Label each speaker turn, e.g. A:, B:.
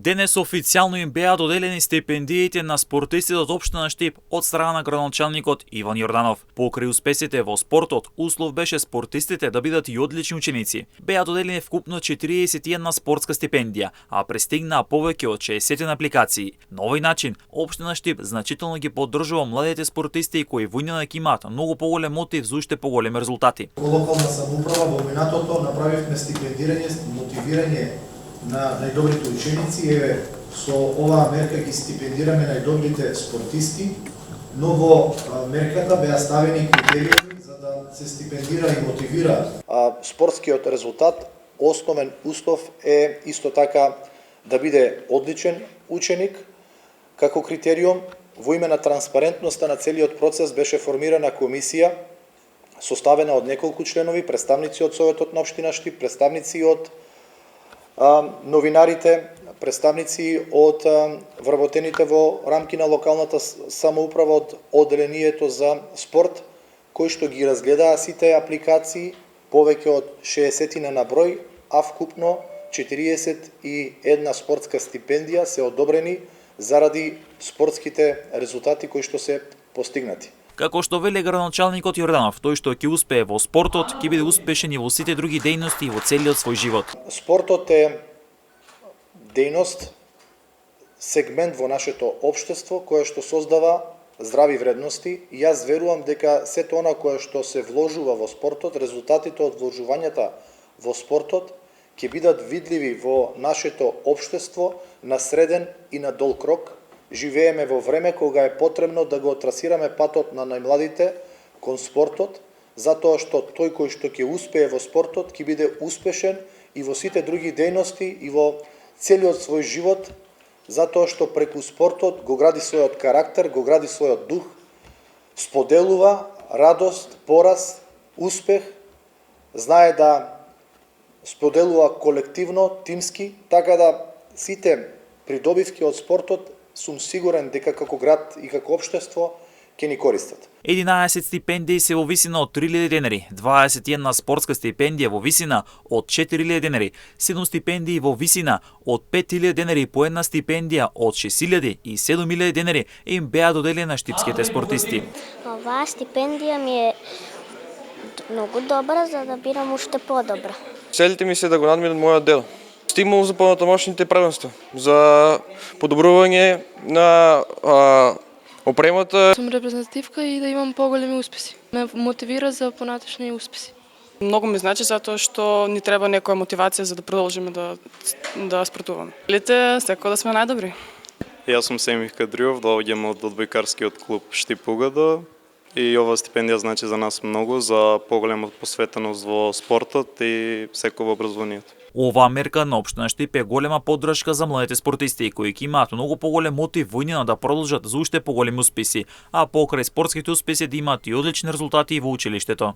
A: Денес официјално им беа доделени стипендиите на спортистите од општина Штип од страна на градоначалникот Иван Јорданов. Покрај успесите во спортот, услов беше спортистите да бидат и одлични ученици. Беа доделени вкупно 41 спортска стипендија, а пристигнаа повеќе од 60 апликации. На овој начин, општина Штип значително ги поддржува младите спортисти кои во иднина ќе имаат многу поголем мотив за уште поголеми резултати.
B: Во локална самоуправа во минатото направивме стипендирање, мотивирање на најдобрите ученици. Еве, со оваа мерка ги стипендираме најдобрите спортисти, но во мерката беа ставени критериуми за да се стипендира и мотивира спортскиот резултат. Основен услов е исто така да биде одличен ученик. Како критериум, во име на транспарентноста на целиот процес беше формирана комисија составена од неколку членови, представници од Советот на општина Штип, представници од новинарите, представници од вработените во рамки на локалната самоуправа од одделението за спорт, кои што ги разгледаа сите апликации, повеќе од 60 на број, а вкупно 41 спортска стипендија се одобрени заради спортските резултати кои што се постигнати.
A: Како што вели градоначалникот Јорданов, тој што ќе успее во спортот, ќе биде успешен и во сите други дејности во целиот свој живот.
B: Спортот е дејност, сегмент во нашето општество која што создава здрави вредности и јас верувам дека сето она кое што се вложува во спортот, резултатите од вложувањата во спортот ќе бидат видливи во нашето општество на среден и на долг рок. Живееме во време кога е потребно да го трасираме патот на најмладите кон спортот, затоа што тој кој што ќе успее во спортот ќе биде успешен и во сите други дејности и во целиот свој живот, затоа што преку спортот го гради својот карактер, го гради својот дух, споделува радост, пораз, успех, знае да споделува колективно, тимски, така да сите придобивки од спортот сум сигурен дека како град и како општество ќе ни користат.
A: 11 стипендии се во висина од 3000 денари, 21 спортска стипендија во висина од 4000 денари, 7 стипендии во висина од 5000 денари по една стипендија од 6000 и 7000 денари им беа доделени на штипските спортисти.
C: Оваа стипендија ми е многу добра за да бирам уште подобра.
D: Целите ми се да го надминат мојот дел. Стимул за понатамошните правенства, за подобрување на опремата.
E: Сум репрезентативка и да имам поголеми успеси. Ме мотивира за понатошни успеси.
F: Многу ми значи затоа што ни треба некоја мотивација за да продолжиме да спортуваме. Целите секој да сме најдобри.
G: Јас сум Семих Кадриов, доаѓам од одбојкарскиот клуб Штип Угада и оваа стипендија значи за нас многу за поголема посветеност во спортот и секој во образованието.
A: Оваа мерка на општина Штип е голема поддршка за младите спортисти кои ќе имаат многу поголем мотив во иднина да продолжат за уште поголеми успеси, а покрај спортските успеси да имаат и одлични резултати во училиштето.